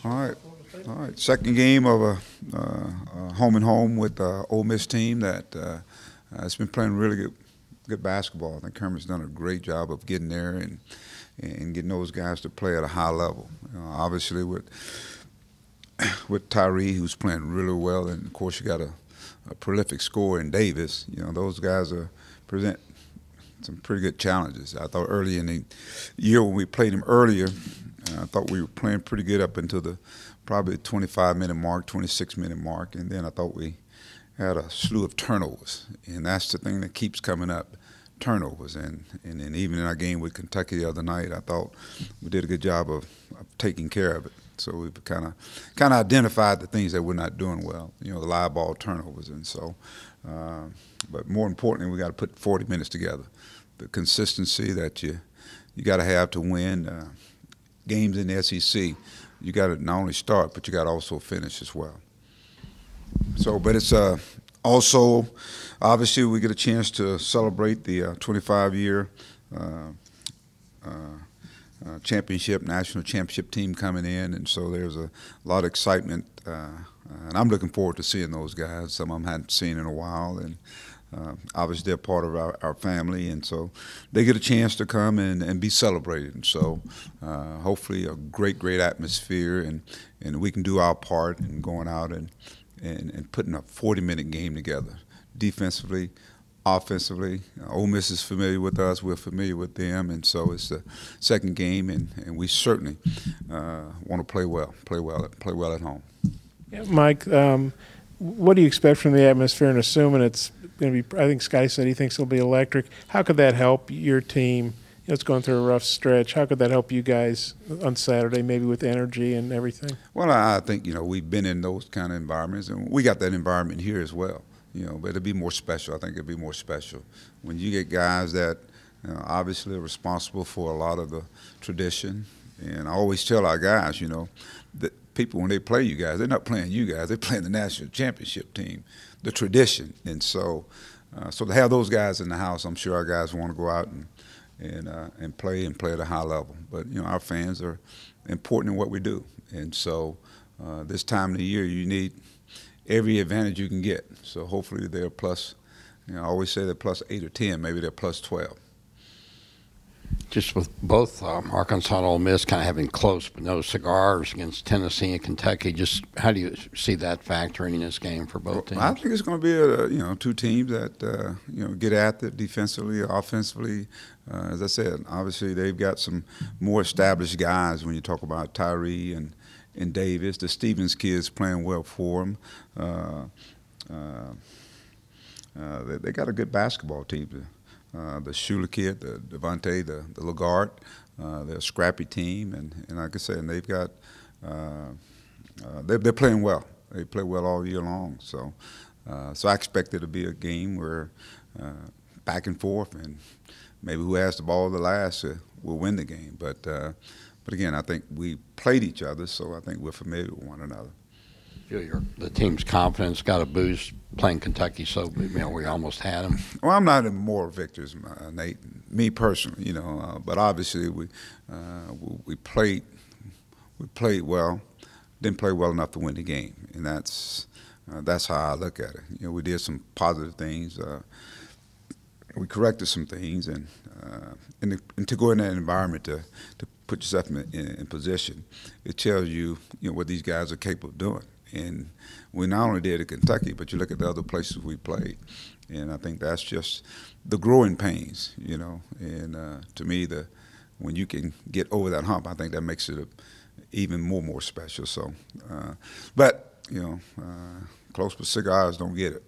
All right. All right. Second game of a home and home with the Ole Miss team that has been playing really good basketball. I think Kermit's done a great job of getting there and getting those guys to play at a high level. Obviously with Tyree, who's playing really well, and of course you got a prolific scorer in Davis. Those guys present some pretty good challenges. I thought early in the year when we played them earlier, I thought we were playing pretty good up until the probably 25-minute mark, 26-minute mark, and then I thought we had a slew of turnovers, and that's the thing that keeps coming up, turnovers. And even in our game with Kentucky the other night, I thought we did a good job of taking care of it. So we've kind of identified the things that we're not doing well, the live ball turnovers, and so. But more importantly, we got to put 40 minutes together. The consistency that you got to have to win games in the SEC. You got to not only start, but you got to also finish as well. So, but it's also obviously we get a chance to celebrate the 25-year national championship team coming in, and so there's a lot of excitement, and I'm looking forward to seeing those guys. Some of them I hadn't seen in a while, and obviously they're part of our family, and so they get a chance to come and be celebrated. And so hopefully a great atmosphere, and we can do our part in going out and putting a 40-minute game together, defensively, offensively. Ole Miss is familiar with us, we're familiar with them, and so it's the second game, and we certainly want to play well at home. Yeah, Mike, what do you expect from the atmosphere, and assuming it's going to be, I think Scotty said he thinks it'll be electric, how could that help your team? It's going through a rough stretch. How could that help you guys on Saturday, maybe with energy and everything? Well, I think, we've been in those kind of environments, and we got that environment here as well. But it'll be more special. I think it'll be more special when you get guys that obviously are responsible for a lot of the tradition. And I always tell our guys, that people, when they play you guys, they're not playing you guys. They're playing the national championship team, the tradition. And so to have those guys in the house, I'm sure our guys want to go out and play at a high level. But, our fans are important in what we do. And so this time of the year, you need every advantage you can get. So hopefully they're plus, I always say they're plus 8 or 10, maybe they're plus 12. Just with both Arkansas and Ole Miss kind of having close but no cigars against Tennessee and Kentucky, just how do you see that factoring in this game for both teams? I think it's going to be two teams that get at it defensively, offensively. As I said, obviously they've got some more established guys when you talk about Tyree and Davis. The Stevens kids playing well for them. They got a good basketball team. The Schuler kid, the Devontae, the Lagarde, they're a scrappy team, and like I said, and they've got they're playing well. They play well all year long. So I expect it to be a game where back and forth, and maybe who has the ball the last will win the game. But again, I think we played each other, so I think we're familiar with one another. The team's confidence got a boost playing Kentucky, so we almost had them. Well, I'm not in moral victors, Nate. Me personally, but obviously we played well, didn't play well enough to win the game, and that's how I look at it. We did some positive things. We corrected some things, and to go in that environment to put yourself in position, it tells you what these guys are capable of doing. And we not only did it at Kentucky, but you look at the other places we played, and I think that's just the growing pains, And to me, when you can get over that hump, I think that makes it even more special. So, but close with cigars don't get it.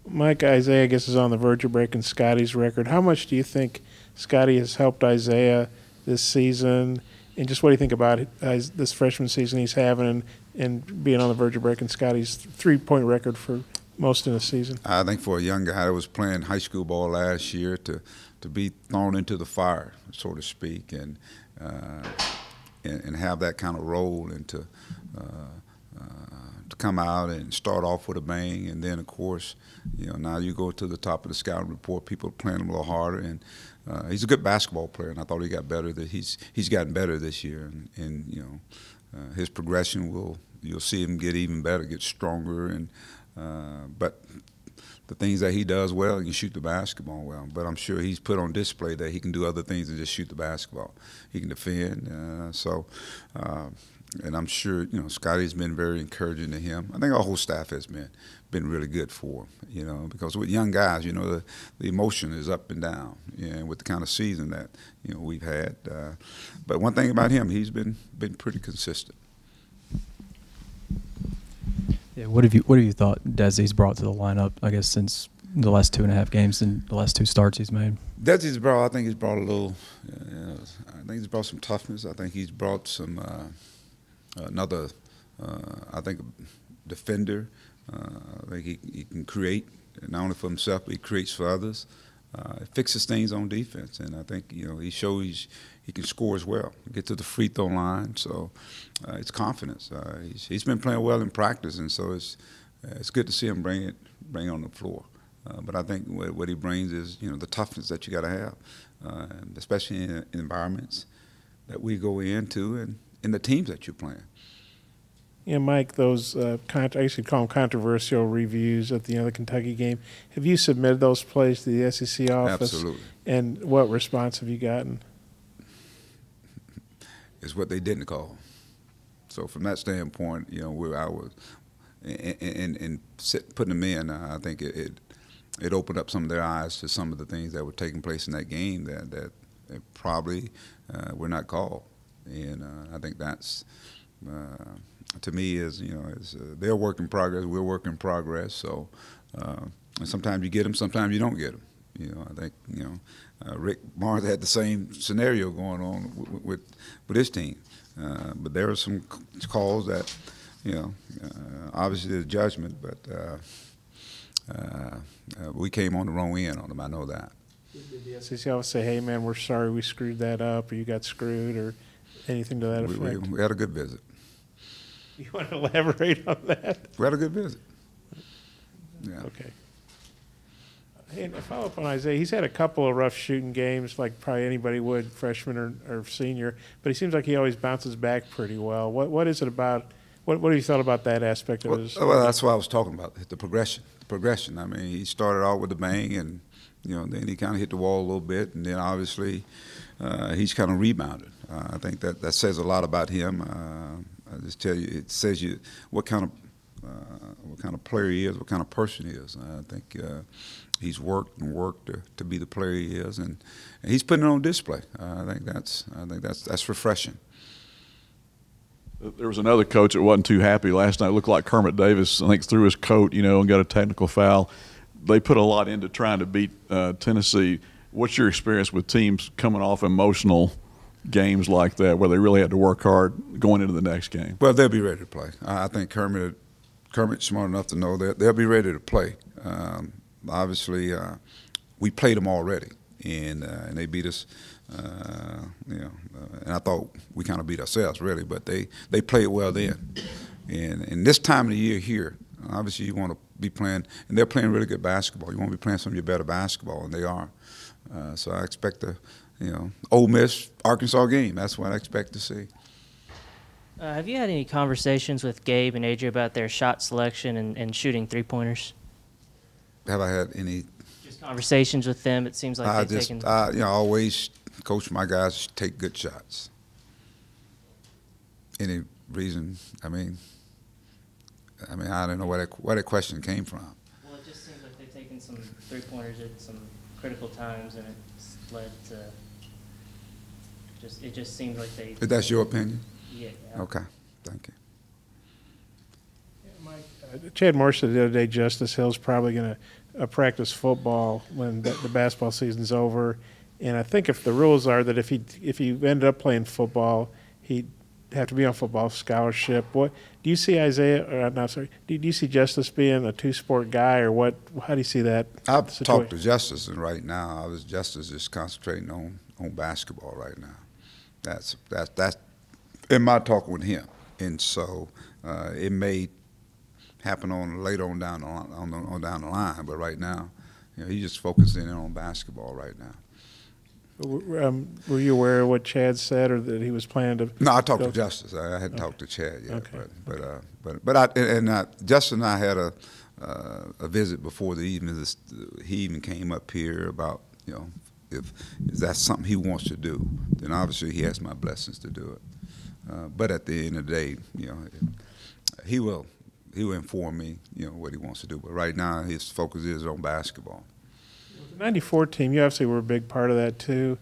Mike, Isaiah, I guess, is on the verge of breaking Scotty's record. How much do you think Scotty has helped Isaiah this season? And just what do you think about this freshman season he's having and being on the verge of breaking Scotty's 3-point record for most in a season? I think for a young guy that was playing high school ball last year to be thrown into the fire, so to speak, and have that kind of role, and to come out and start off with a bang, and then of course, now you go to the top of the scouting report, people are playing him a little harder, and he's a good basketball player, and I thought he got better. He's gotten better this year, and his progression you'll see him get even better, get stronger, and but the things that he does well, he can shoot the basketball well. But I'm sure he's put on display that he can do other things than just shoot the basketball. He can defend. And I'm sure, Scotty's been very encouraging to him. I think our whole staff has been really good for him, because with young guys, the emotion is up and down, and with the kind of season that, we've had. But one thing about him, he's been pretty consistent. Yeah, what have you thought Desi's brought to the lineup, I guess, since the last 2.5 games and the last 2 starts he's made? I think he's brought a little, I think he's brought some toughness. I think he's brought some, another, I think, defender. I think he can create, not only for himself, but he creates for others. Fixes things on defense, and I think he shows he can score as well, get to the free throw line. So it's confidence. He's been playing well in practice, and so it's good to see him bring it on the floor. But I think what he brings is the toughness that you got to have, especially in environments that we go into and in the teams that you're playing. Yeah, Mike, those I used to call them controversial reviews at the end of the Kentucky game. Have you submitted those plays to the SEC office? Absolutely. And what response have you gotten? It's what they didn't call. So from that standpoint, where I was, and putting them in, I think it opened up some of their eyes to some of the things that were taking place in that game that probably were not called. And I think that's. To me, is they're a work in progress. We're a work in progress. So, and sometimes you get them, sometimes you don't get them. I think Rick Barnes had the same scenario going on with his team. But there were some calls that, obviously there's judgment, but we came on the wrong end on them. I know that. Did the SEC always say, "Hey, man, we're sorry we screwed that up," or "You got screwed," or anything to that effect? We had a good visit. You want to elaborate on that? We had a good visit. Yeah. Okay. And to follow up on Isaiah, he's had a couple of rough shooting games, like probably anybody would, freshman or senior. But he seems like he always bounces back pretty well. What is it about? What have you thought about that aspect of his? Well, that's what I was talking about, the progression. I mean, he started out with a bang, and then he kind of hit the wall a little bit, and then obviously he's kind of rebounded. I think that says a lot about him. I just tell you, it says you what kind of player he is, what kind of person he is. I think he's worked to be the player he is, and he's putting it on display. I think that's refreshing. There was another coach that wasn't too happy last night. It looked like Kermit Davis, I think, threw his coat, and got a technical foul. They put a lot into trying to beat Tennessee. What's your experience with teams coming off emotional games like that, where they really had to work hard going into the next game? Well, they'll be ready to play. I think Kermit's smart enough to know that they'll be ready to play. Obviously, we played them already, and they beat us. And I thought we kind of beat ourselves, really, but they played well then. And this time of the year here, obviously you want to be playing, and they're playing really good basketball. You want to be playing some of your better basketball, and they are. So I expect the Ole Miss, Arkansas game. That's what I expect to see. Have you had any conversations with Gabe and Adria about their shot selection and shooting three-pointers? Have I had any? Just conversations with them. It seems like they've taken. I always coach my guys to take good shots. Any reason? I mean, I don't know where that question came from. Well, it just seems like they've taken some three-pointers at some critical times, and it's led to. It just seems like they. If that's your opinion? Yeah. Okay, thank you. Yeah, Mike, Chad Moore said the other day Justice Hill's probably going to practice football when the basketball season's over, and I think if the rules are that if he ended up playing football, he'd have to be on football scholarship. What do you see Isaiah? Do you see Justice being a two-sport guy, or what? How do you see that? I've talked to Justice, and right now, Justice is concentrating on basketball right now. That's in my talk with him, and so it may happen later on down the line. But right now, he's just focusing in on basketball right now. Were you aware of what Chad said, or that he was planning to? No, I talked go? to Justice. I hadn't talked to Chad yet. Okay. But Justice and I had a visit before he even came up here about, you know, if that's something he wants to do, then obviously he has my blessings to do it. But at the end of the day, you know, he will inform me, you know, what he wants to do. But right now, his focus is on basketball. The '94 team, you obviously were a big part of that too.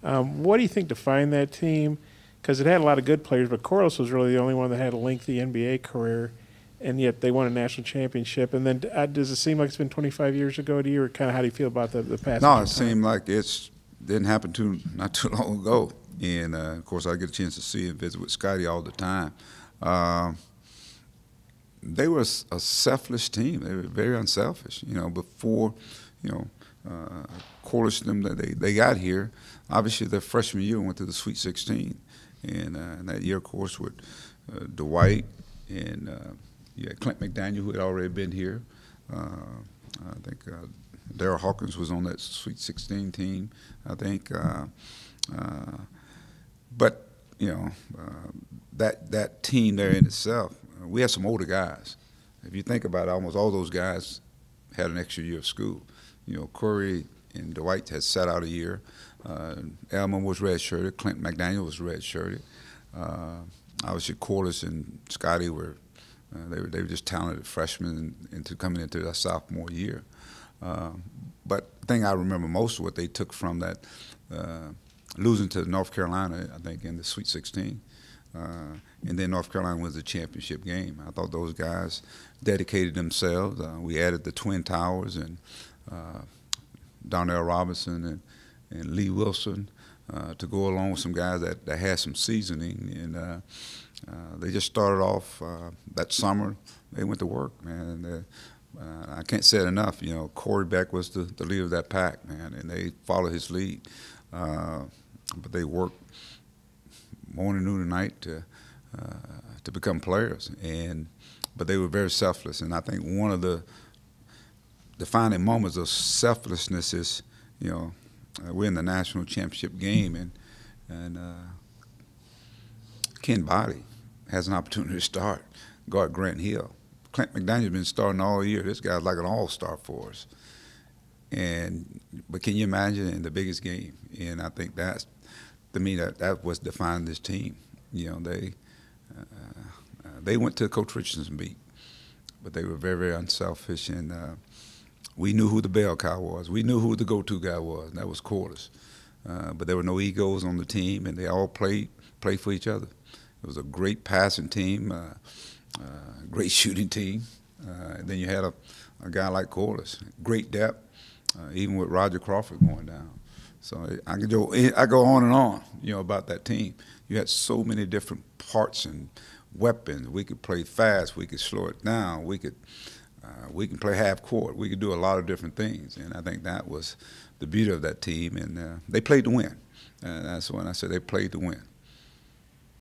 What do you think defined that team? Because it had a lot of good players, but Corliss was really the only one that had a lengthy NBA career, and yet they won a national championship. And then does it seem like it's been 25 years ago to you, or kind of how do you feel about the passage No, of it time? seemed like didn't happen not too long ago. And, of course, I get a chance to see and visit with Scotty all the time. They were a selfless team. They were very unselfish. You know, before, you know, Corliss them they got here, obviously their freshman year went to the Sweet 16. And that year, of course, with Dwight and you had Clint McDaniel, who had already been here. I think Darryl Hawkins was on that Sweet 16 team, I think. But, you know, that team there in itself, we had some older guys. If you think about it, almost all those guys had an extra year of school. You know, Corey and Dwight had sat out a year. Elman was redshirted. Clint McDaniel was redshirted. Obviously, Corliss and Scotty were they were just talented freshmen into coming into their sophomore year. But the thing I remember most of what they took from that losing to North Carolina, I think, in the Sweet 16. And then North Carolina wins the championship game. I thought those guys dedicated themselves. We added the Twin Towers and Darnell Robinson and Lee Wilson to go along with some guys that had some seasoning. And they just started off that summer. They went to work, man. And I can't say it enough. You know, Corey Beck was the leader of that pack, man, and they followed his lead. But they worked morning, noon, and night to become players. But they were very selfless. And I think one of the defining moments of selflessness is, you know, we're in the national championship game, and Ken Body has an opportunity to start, guard Grant Hill. Clint McDaniel's been starting all year. This guy's like an all-star for us. But can you imagine in the biggest game? And I think that's, to me, that was defining this team. You know, they went to Coach Richardson's beat, but they were very, very unselfish, and we knew who the bell cow was. We knew who the go-to guy was, and that was Corliss. But there were no egos on the team, and they all played for each other. It was a great passing team, great shooting team. And then you had a guy like Corliss, great depth, even with Roger Crawford going down. So I go on and on, you know, about that team. You had so many different parts and weapons. We could play fast. We could slow it down. We can play half court. We could do a lot of different things, and I think that was the beauty of that team. And they played to win. That's when I said they played to win.